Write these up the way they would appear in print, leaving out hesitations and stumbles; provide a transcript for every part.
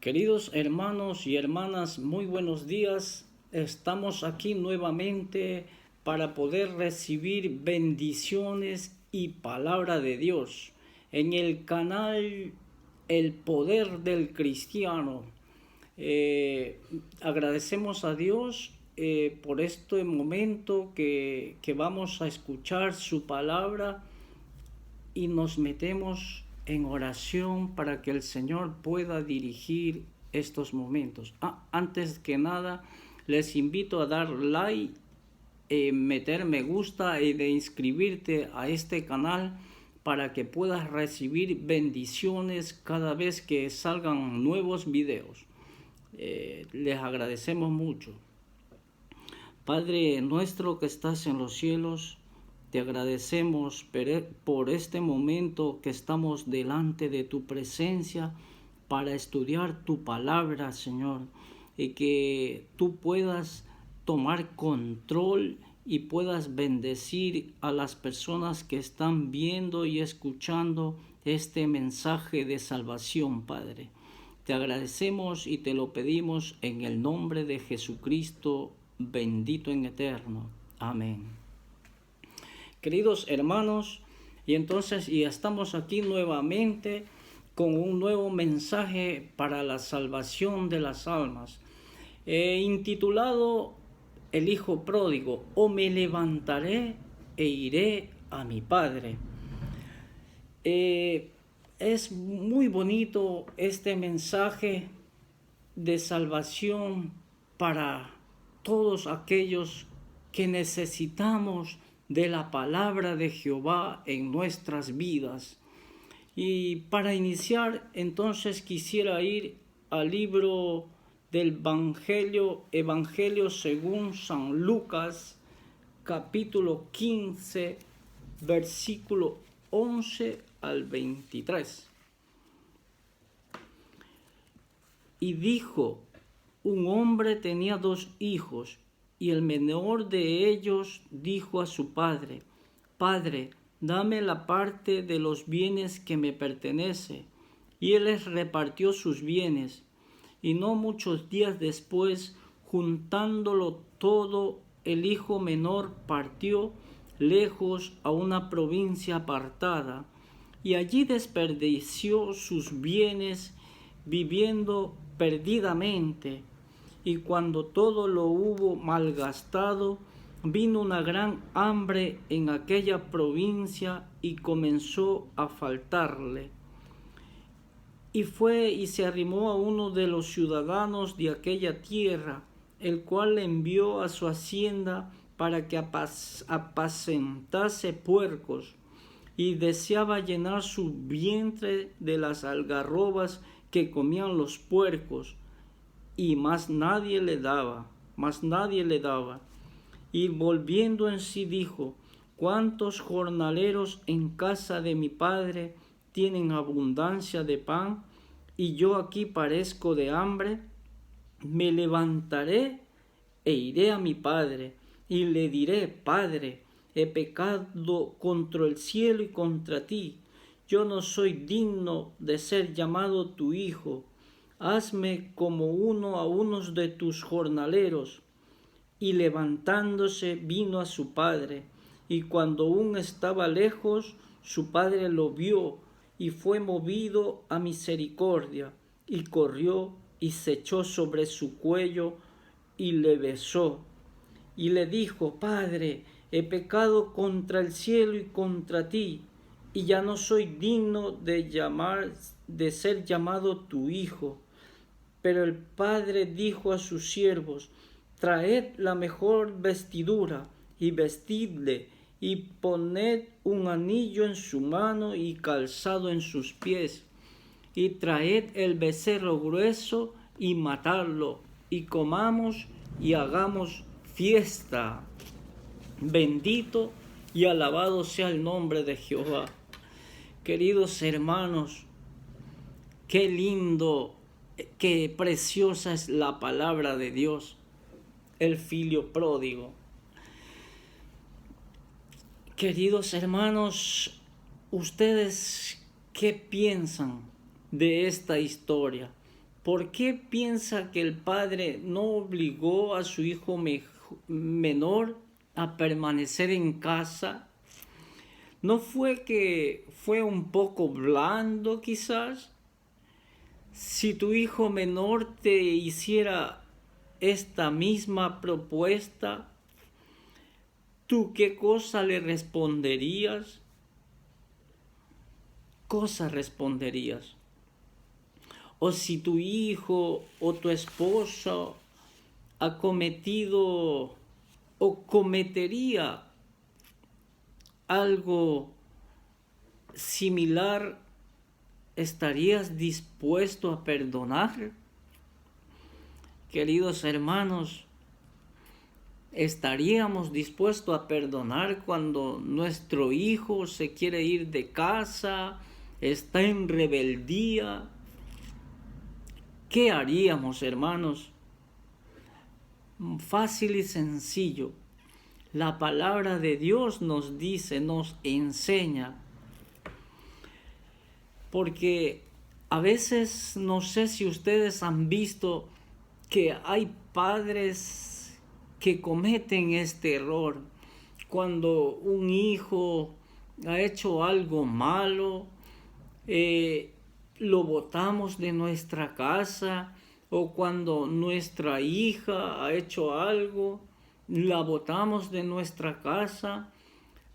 Queridos hermanos y hermanas, muy buenos días. Estamos aquí nuevamente para poder recibir bendiciones y palabra de Dios en el canal El Poder del Cristiano. Agradecemos a Dios por este momento que vamos a escuchar su palabra y nos metemos en oración para que el Señor pueda dirigir estos momentos. Antes que nada, les invito a dar like, meter me gusta y de inscribirte a este canal para que puedas recibir bendiciones cada vez que salgan nuevos videos. Les agradecemos mucho. Padre nuestro que estás en los cielos, te agradecemos por este momento que estamos delante de tu presencia para estudiar tu palabra, Señor, y que tú puedas tomar control y puedas bendecir a las personas que están viendo y escuchando este mensaje de salvación, Padre. Te agradecemos y te lo pedimos en el nombre de Jesucristo, bendito en eterno. Amén. Queridos hermanos, y estamos aquí nuevamente con un nuevo mensaje para la salvación de las almas. Intitulado El Hijo Pródigo, o me levantaré e iré a mi Padre. Es muy bonito este mensaje de salvación para todos aquellos que necesitamos de la palabra de Jehová en nuestras vidas. Y para iniciar, entonces quisiera ir al libro del Evangelio según San Lucas, capítulo 15, versículo 11 al 23. Y dijo: un hombre tenía 2 hijos, y el menor de ellos dijo a su padre: Padre, dame la parte de los bienes que me pertenece. Y él les repartió sus bienes. Y no muchos días después, juntándolo todo, el hijo menor partió lejos a una provincia apartada, y allí desperdició sus bienes viviendo perdidamente. Y cuando todo lo hubo malgastado, vino una gran hambre en aquella provincia y comenzó a faltarle. Y fue y se arrimó a uno de los ciudadanos de aquella tierra, el cual le envió a su hacienda para que apacentase puercos, y deseaba llenar su vientre de las algarrobas que comían los puercos, y más nadie le daba. Y volviendo en sí dijo: ¿cuántos jornaleros en casa de mi padre tienen abundancia de pan, y yo aquí parezco de hambre? Me levantaré e iré a mi padre, y le diré: Padre, he pecado contra el cielo y contra ti. Yo no soy digno de ser llamado tu hijo. Hazme como uno a unos de tus jornaleros. Y levantándose vino a su padre, y cuando aún estaba lejos, su padre lo vio, y fue movido a misericordia, y corrió y se echó sobre su cuello, y le besó. Y le dijo: Padre, he pecado contra el cielo y contra ti, y ya no soy digno de ser llamado tu hijo. Pero el padre dijo a sus siervos: traed la mejor vestidura y vestidle, y poned un anillo en su mano y calzado en sus pies, y traed el becerro grueso y matadlo, y comamos y hagamos fiesta. Bendito y alabado sea el nombre de Jehová. Queridos hermanos, qué lindo, qué preciosa es la palabra de Dios, el Filio pródigo. Queridos hermanos, ¿ustedes qué piensan de esta historia? ¿Por qué piensa que el padre no obligó a su hijo menor a permanecer en casa? ¿No fue que fue un poco blando quizás? Si tu hijo menor te hiciera esta misma propuesta, ¿tú qué cosa le responderías? Cosa responderías. O si tu hijo o tu esposo ha cometido o cometería algo similar, ¿estarías dispuesto a perdonar? Queridos hermanos, ¿estaríamos dispuestos a perdonar cuando nuestro hijo se quiere ir de casa, está en rebeldía? ¿Qué haríamos, hermanos? Fácil y sencillo. La palabra de Dios nos dice, nos enseña. Porque a veces, no sé si ustedes han visto que hay padres que cometen este error. Cuando un hijo ha hecho algo malo, lo botamos de nuestra casa, o cuando nuestra hija ha hecho algo, la botamos de nuestra casa.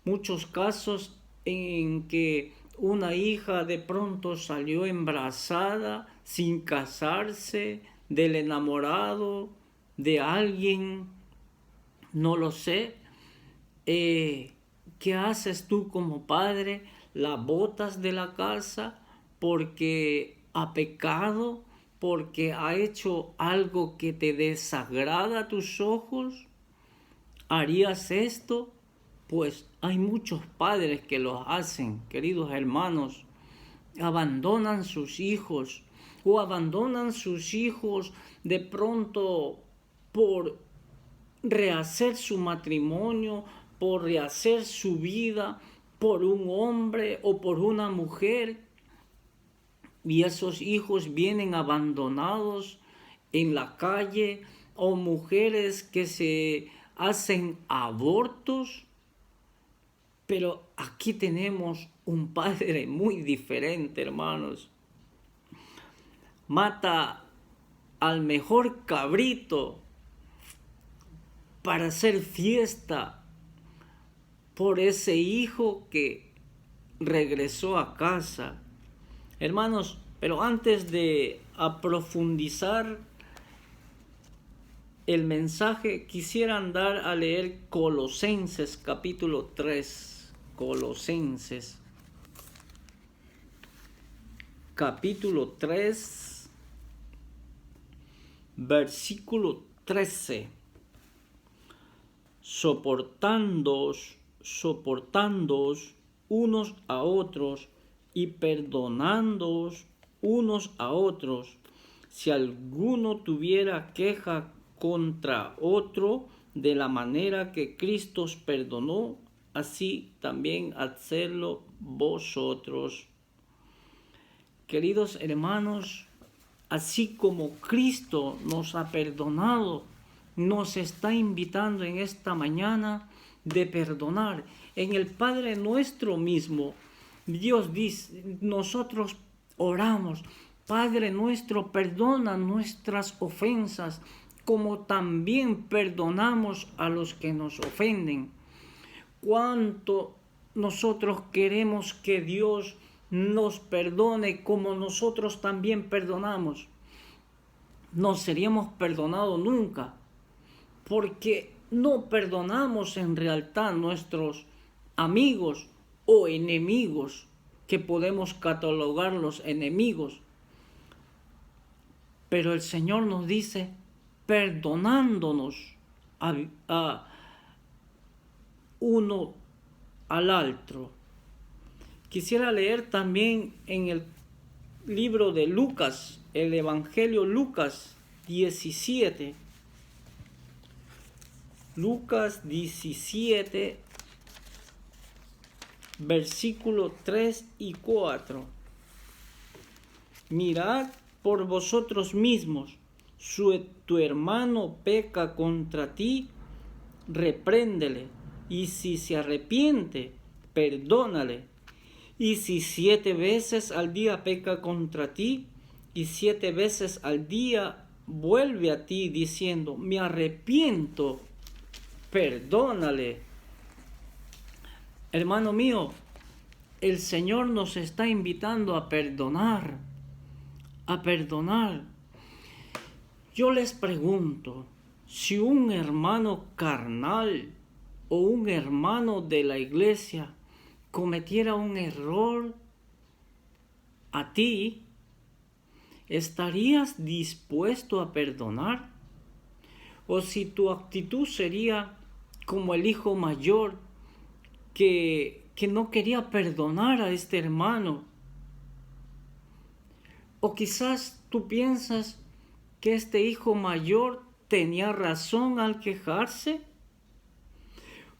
Muchos casos en que una hija de pronto salió embarazada sin casarse, del enamorado, de alguien, no lo sé. ¿Qué haces tú como padre? ¿La botas de la casa porque ha pecado, porque ha hecho algo que te desagrada a tus ojos? ¿Harías esto? Pues hay muchos padres que lo hacen, queridos hermanos. Abandonan sus hijos o abandonan sus hijos de pronto por rehacer su matrimonio, por rehacer su vida, por un hombre o por una mujer. Y esos hijos vienen abandonados en la calle, o mujeres que se hacen abortos. Pero aquí tenemos un padre muy diferente, hermanos. Mata al mejor cabrito para hacer fiesta por ese hijo que regresó a casa. Hermanos, pero antes de profundizar el mensaje, quisiera andar a leer Colosenses capítulo 3. Colosenses capítulo 3, versículo 13. Soportándoos unos a otros y perdonándoos unos a otros, si alguno tuviera queja contra otro, de la manera que Cristo os perdonó, así también hacedlo vosotros. Queridos hermanos, así como Cristo nos ha perdonado, nos está invitando en esta mañana de perdonar. En el Padre Nuestro mismo, Dios dice, nosotros oramos: Padre nuestro, perdona nuestras ofensas, como también perdonamos a los que nos ofenden. ¿Cuánto nosotros queremos que Dios nos perdone como nosotros también perdonamos? No seríamos perdonados nunca, porque no perdonamos en realidad a nuestros amigos o enemigos, que podemos catalogarlos enemigos. Pero el Señor nos dice, perdonándonos a uno al otro. Quisiera leer también en el libro de Lucas, el Evangelio Lucas 17. Lucas 17, versículo 3 y 4. Mirad por vosotros mismos. Tu hermano peca contra ti, repréndele, y si se arrepiente, perdónale. Y si 7 veces al día peca contra ti, y 7 veces al día vuelve a ti diciendo, me arrepiento, perdónale. Hermano mío, el Señor nos está invitando a perdonar, a perdonar. Yo les pregunto, si un hermano carnal o un hermano de la iglesia cometiera un error a ti, ¿estarías dispuesto a perdonar? O si tu actitud sería como el hijo mayor que no quería perdonar a este hermano. O quizás tú piensas que este hijo mayor tenía razón al quejarse.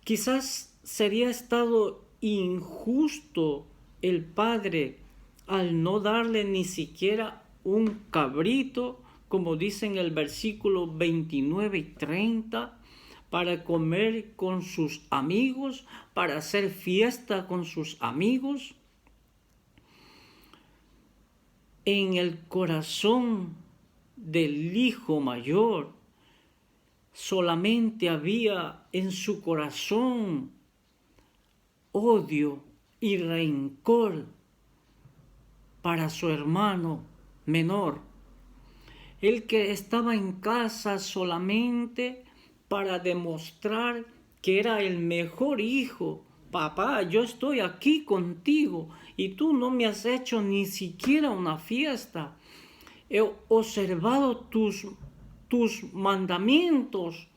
Quizás sería estado injusto el padre al no darle ni siquiera un cabrito, como dice en el versículo 29 y 30, para comer con sus amigos, para hacer fiesta con sus amigos. En el corazón del hijo mayor solamente había en su corazón odio y rencor para su hermano menor. El que estaba en casa solamente para demostrar que era el mejor hijo. Papá, yo estoy aquí contigo y tú no me has hecho ni siquiera una fiesta. He observado tus mandamientos,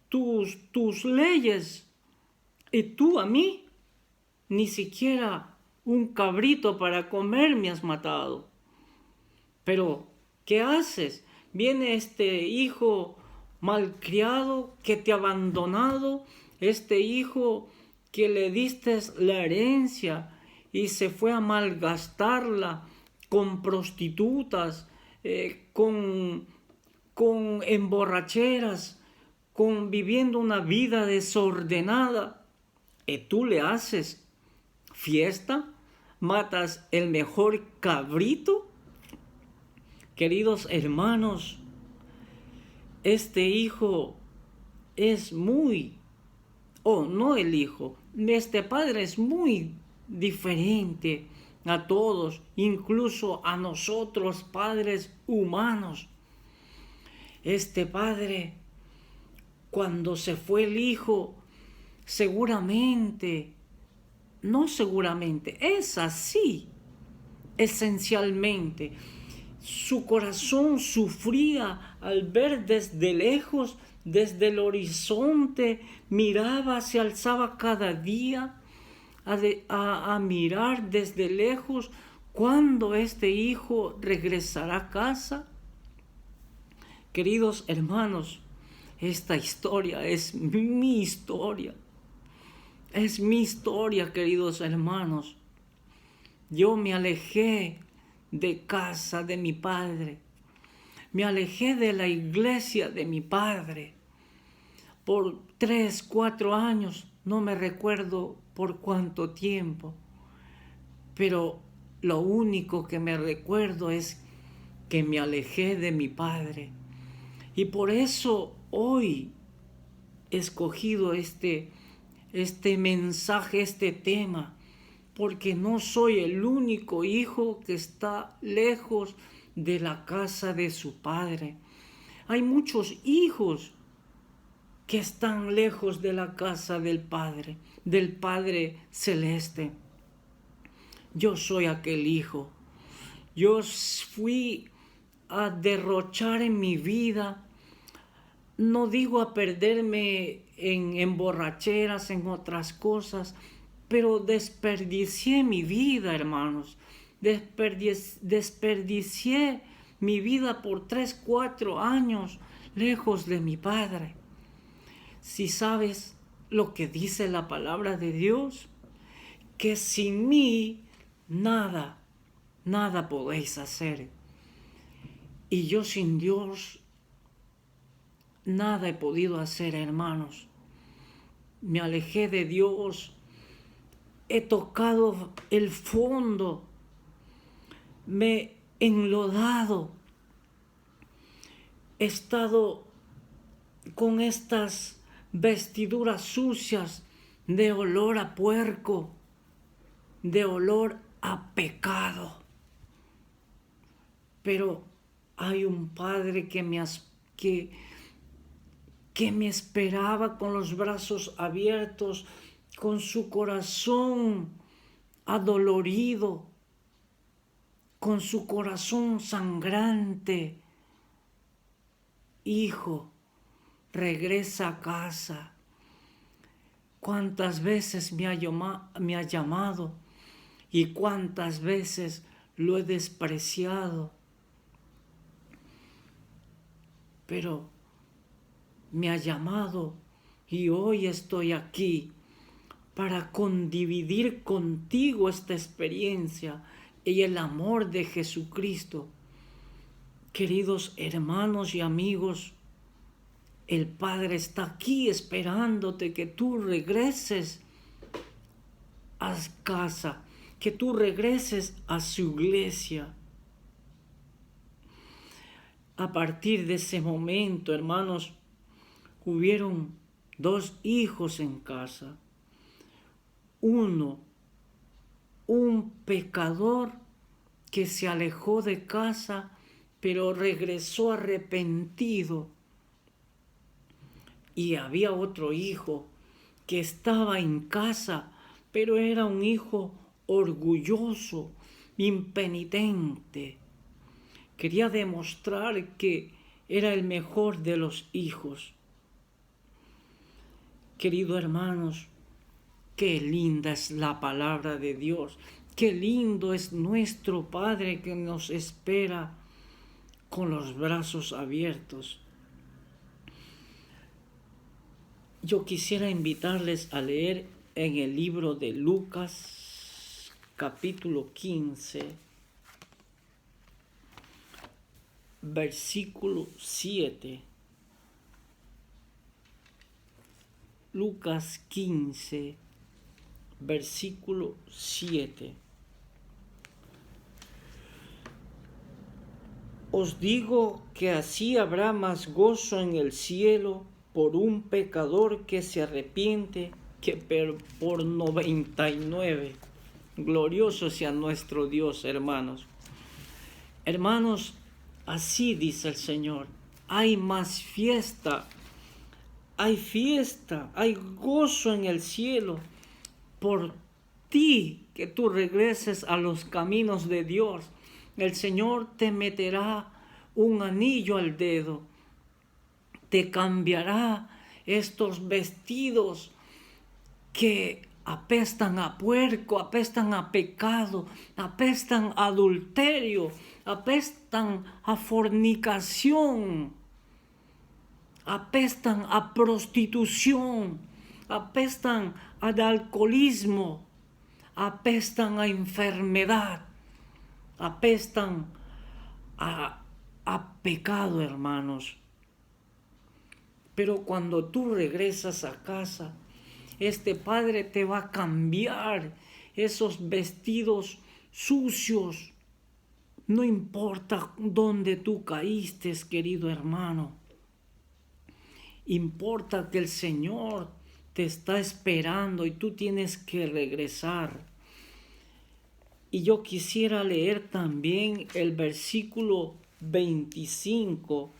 tus leyes, y tú a mí ni siquiera un cabrito para comer me has matado. Pero, ¿qué haces? Viene este hijo malcriado que te ha abandonado, este hijo que le diste la herencia y se fue a malgastarla con prostitutas, con emborracheras, viviendo una vida desordenada. Y tú le haces fiesta, matas el mejor cabrito. Queridos hermanos, este hijo es este padre es muy diferente a todos, incluso a nosotros, padres humanos. Este padre, cuando se fue el hijo, es así, esencialmente. Su corazón sufría al ver desde lejos, desde el horizonte, miraba, se alzaba cada día a mirar desde lejos cuándo este hijo regresará a casa. Queridos hermanos, esta historia es mi historia. Es mi historia, queridos hermanos. Yo me alejé de casa de mi padre. Me alejé de la iglesia de mi padre. Por 3, 4 años, no me recuerdo por cuánto tiempo. Pero lo único que me recuerdo es que me alejé de mi padre. Y por eso hoy he escogido este mensaje, este tema, porque no soy el único hijo que está lejos de la casa de su padre. Hay muchos hijos que están lejos de la casa del Padre Celeste. Yo soy aquel hijo. Yo fui a derrochar en mi vida, no digo a perderme en borracheras, en otras cosas, pero desperdicié mi vida, hermanos. Desperdicié mi vida por 3, 4 años lejos de mi Padre. Si sabes lo que dice la palabra de Dios, que sin mí nada podéis hacer. Y yo sin Dios nada he podido hacer, hermanos. Me alejé de Dios, he tocado el fondo, me he enlodado, he estado con estas vestiduras sucias de olor a puerco, de olor a pecado. Pero hay un Padre que me esperaba con los brazos abiertos, con su corazón adolorido, con su corazón sangrante. Hijo, regresa a casa. ¿Cuántas veces me ha llamado y cuántas veces lo he despreciado? Pero me ha llamado y hoy estoy aquí para condividir contigo esta experiencia y el amor de Jesucristo. Queridos hermanos y amigos, el Padre está aquí esperándote que tú regreses a casa, que tú regreses a su iglesia. A partir de ese momento, hermanos, hubieron 2 hijos en casa. Uno, un pecador que se alejó de casa, pero regresó arrepentido. Y había otro hijo que estaba en casa, pero era un hijo orgulloso, impenitente. Quería demostrar que era el mejor de los hijos. Queridos hermanos, qué linda es la palabra de Dios. Qué lindo es nuestro Padre que nos espera con los brazos abiertos. Yo quisiera invitarles a leer en el libro de Lucas, capítulo 15, versículo 7. Lucas 15, versículo 7. Os digo que así habrá más gozo en el cielo por un pecador que se arrepiente que por 99. Glorioso sea nuestro Dios, hermanos. Hermanos, así dice el Señor, hay más fiesta, hay gozo en el cielo por ti, que tú regreses a los caminos de Dios. El Señor te meterá un anillo al dedo, te cambiará estos vestidos que apestan a puerco, apestan a pecado, apestan a adulterio, apestan a fornicación, apestan a prostitución, apestan al alcoholismo, apestan a enfermedad, apestan a pecado, hermanos. Pero cuando tú regresas a casa, este Padre te va a cambiar esos vestidos sucios. No importa dónde tú caíste, querido hermano. Importa que el Señor te está esperando y tú tienes que regresar. Y yo quisiera leer también el versículo 25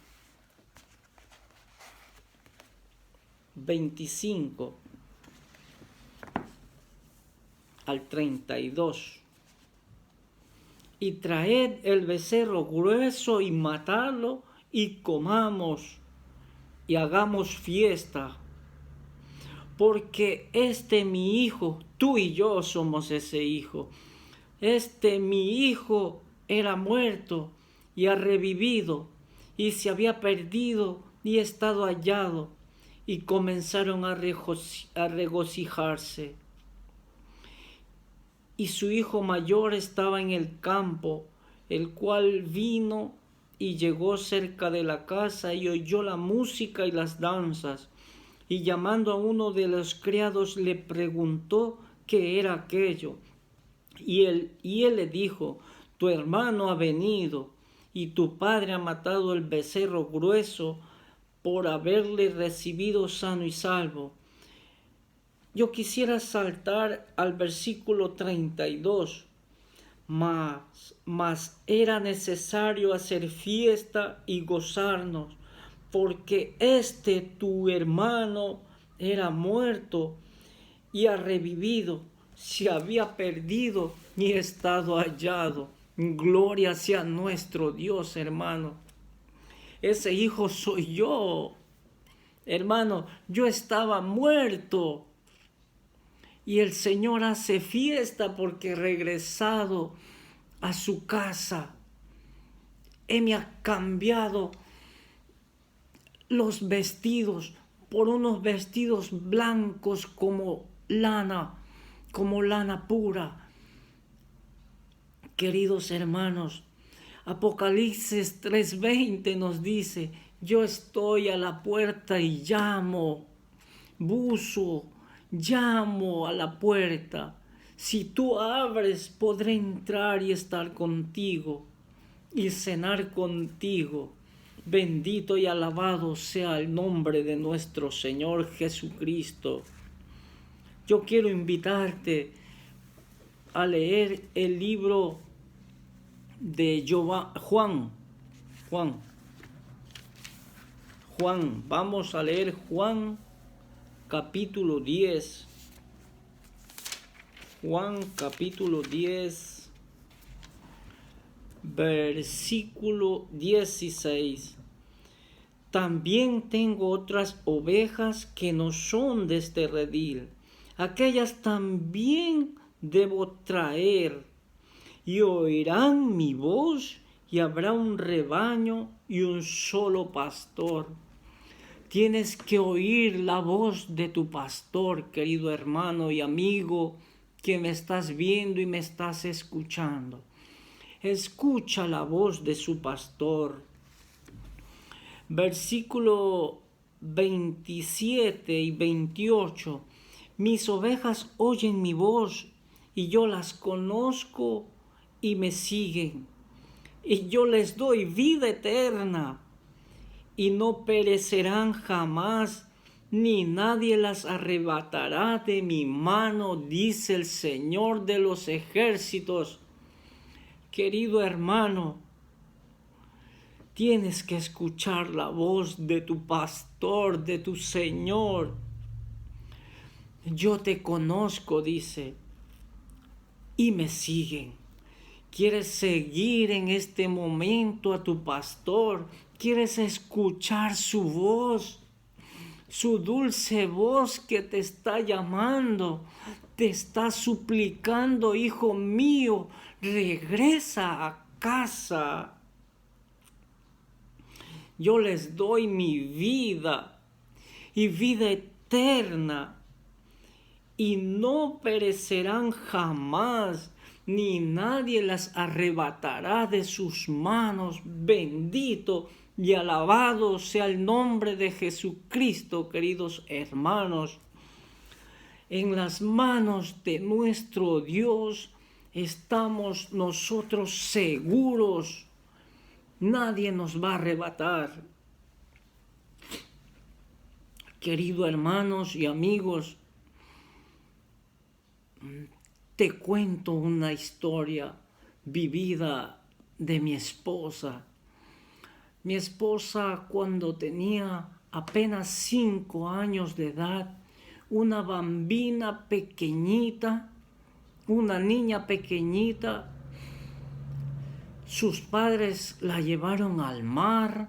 al 32. Y traed el becerro grueso y matadlo y comamos y hagamos fiesta. Porque mi hijo, tú y yo somos ese hijo. Mi hijo era muerto y ha revivido, y se había perdido y estado hallado, y comenzaron a regocijarse. Y su hijo mayor estaba en el campo, el cual vino y llegó cerca de la casa y oyó la música y las danzas. Y llamando a uno de los criados le preguntó qué era aquello. Y él le dijo: tu hermano ha venido, y tu padre ha matado el becerro grueso por haberle recibido sano y salvo. Yo quisiera saltar al versículo 32. Mas era necesario hacer fiesta y gozarnos, porque tu hermano era muerto y ha revivido, se había perdido y estado hallado. Gloria sea nuestro Dios, hermano. Ese hijo soy yo, hermano. Yo estaba muerto y el Señor hace fiesta porque he regresado a su casa. Él me ha cambiado los vestidos por unos vestidos blancos como lana pura. Queridos hermanos, Apocalipsis 3:20 nos dice: yo estoy a la puerta y llamo, llamo a la puerta. Si tú abres, podré entrar y estar contigo y cenar contigo. Bendito y alabado sea el nombre de nuestro Señor Jesucristo. Yo quiero invitarte a leer el libro de Juan. Vamos a leer Juan capítulo 10. Juan capítulo 10, versículo 16. También tengo otras ovejas que no son de este redil. Aquellas también debo traer, y oirán mi voz, y habrá un rebaño y un solo pastor. Tienes que oír la voz de tu pastor, querido hermano y amigo, que me estás viendo y me estás escuchando. Escucha la voz de su pastor. Versículo 27 y 28. Mis ovejas oyen mi voz, y yo las conozco y me siguen. Y yo les doy vida eterna, y no perecerán jamás, ni nadie las arrebatará de mi mano, dice el Señor de los ejércitos. Querido hermano, tienes que escuchar la voz de tu pastor, de tu Señor. Yo te conozco, dice, y me siguen. ¿Quieres seguir en este momento a tu pastor? ¿Quieres escuchar su voz? Su dulce voz que te está llamando, te está suplicando: hijo mío, regresa a casa. Yo les doy mi vida y vida eterna, y no perecerán jamás, ni nadie las arrebatará de sus manos. Bendito y alabado sea el nombre de Jesucristo, queridos hermanos. En las manos de nuestro Dios estamos nosotros seguros. Nadie nos va a arrebatar. Queridos hermanos y amigos, te cuento una historia vivida de mi esposa. Mi esposa, cuando tenía apenas 5 años de edad, una bambina pequeñita, una niña pequeñita, sus padres la llevaron al mar,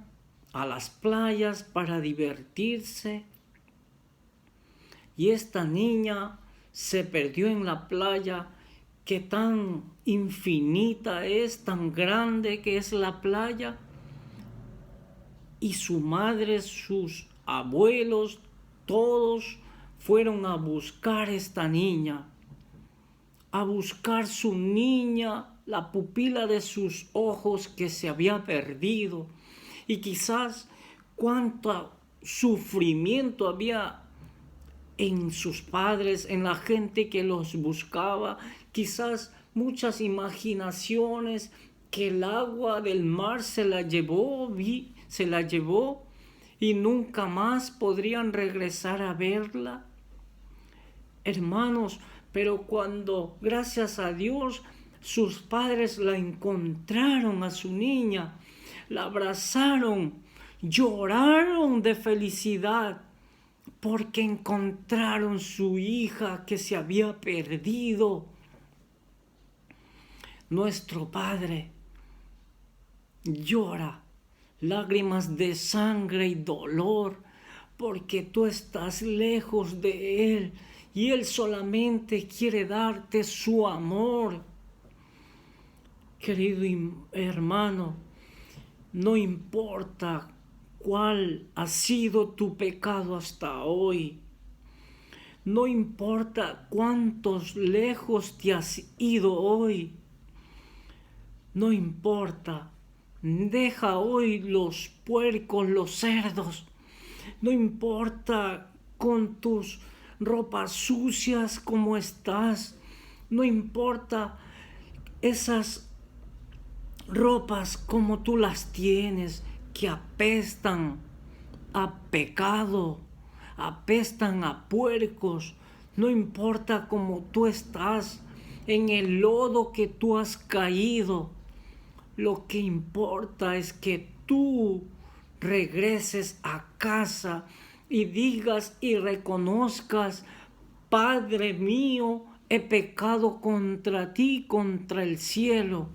a las playas para divertirse, y esta niña se perdió en la playa. Que tan infinita es, tan grande que es la playa. Y su madre, sus abuelos, todos fueron a buscar esta niña, a buscar su niña la pupila de sus ojos que se había perdido, y quizás cuánto sufrimiento había en sus padres, en la gente que los buscaba, quizás muchas imaginaciones que el agua del mar se la llevó y nunca más podrían regresar a verla. Hermanos, pero cuando, gracias a Dios, sus padres la encontraron a su niña, la abrazaron, lloraron de felicidad porque encontraron su hija que se había perdido. Nuestro Padre llora lágrimas de sangre y dolor porque tú estás lejos de Él y Él solamente quiere darte su amor. Querido hermano, no importa cuál ha sido tu pecado hasta hoy, no importa cuántos lejos te has ido hoy, no importa, deja hoy los puercos, los cerdos, no importa con tus ropas sucias como estás, no importa esas ropas como tú las tienes, que apestan a pecado, apestan a puercos, no importa cómo tú estás, en el lodo que tú has caído, lo que importa es que tú regreses a casa y digas y reconozcas: Padre mío, he pecado contra ti, contra el cielo.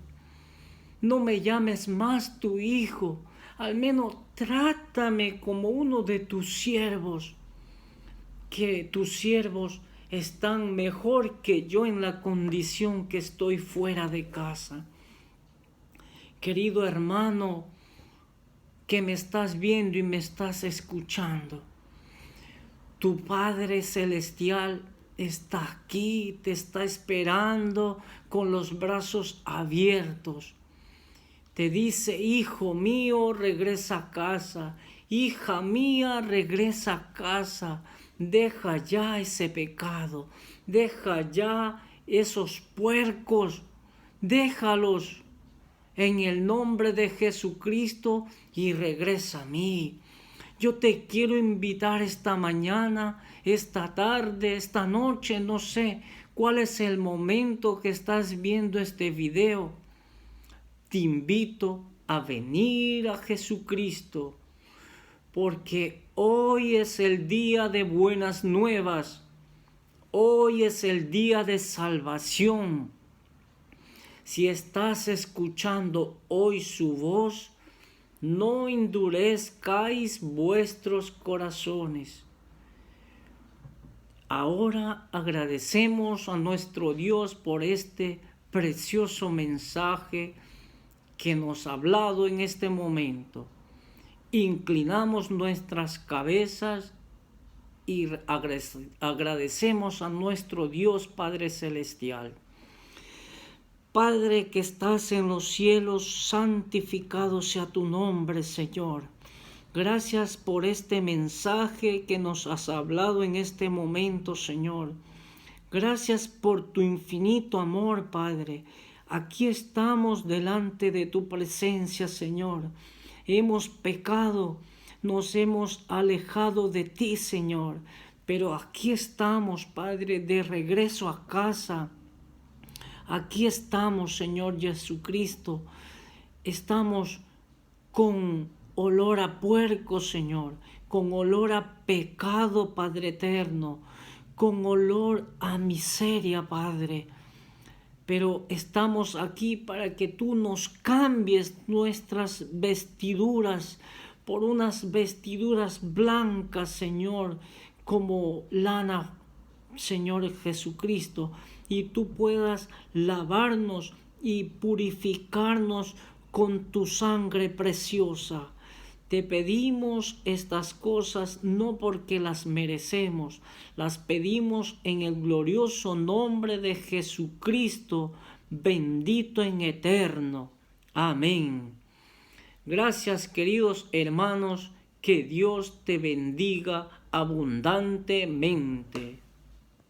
No me llames más tu hijo, al menos trátame como uno de tus siervos, que tus siervos están mejor que yo en la condición que estoy fuera de casa. Querido hermano, que me estás viendo y me estás escuchando, tu Padre Celestial está aquí, te está esperando con los brazos abiertos. Te dice: hijo mío, regresa a casa, hija mía, regresa a casa, deja ya ese pecado, deja ya esos puercos, déjalos en el nombre de Jesucristo y regresa a mí. Yo te quiero invitar esta mañana, esta tarde, esta noche, no sé cuál es el momento que estás viendo este video. Te invito a venir a Jesucristo, porque hoy es el día de buenas nuevas, hoy es el día de salvación. Si estás escuchando hoy su voz, no endurezcáis vuestros corazones. Ahora agradecemos a nuestro Dios por este precioso mensaje que nos ha hablado en este momento. Inclinamos nuestras cabezas y agradecemos a nuestro Dios Padre Celestial. Padre que estás en los cielos, santificado sea tu nombre, Señor. Gracias por este mensaje que nos has hablado en este momento, Señor. Gracias por tu infinito amor, Padre. Aquí estamos delante de tu presencia, Señor. Hemos pecado, nos hemos alejado de ti, Señor. Pero aquí estamos, Padre, de regreso a casa. Aquí estamos, Señor Jesucristo. Estamos con olor a puerco, Señor, con olor a pecado, Padre eterno, con olor a miseria, Padre. Pero estamos aquí para que tú nos cambies nuestras vestiduras por unas vestiduras blancas, Señor, como lana, Señor Jesucristo, y tú puedas lavarnos y purificarnos con tu sangre preciosa. Te pedimos estas cosas no porque las merecemos, las pedimos en el glorioso nombre de Jesucristo, bendito en eterno. Amén. Gracias, queridos hermanos, que Dios te bendiga abundantemente.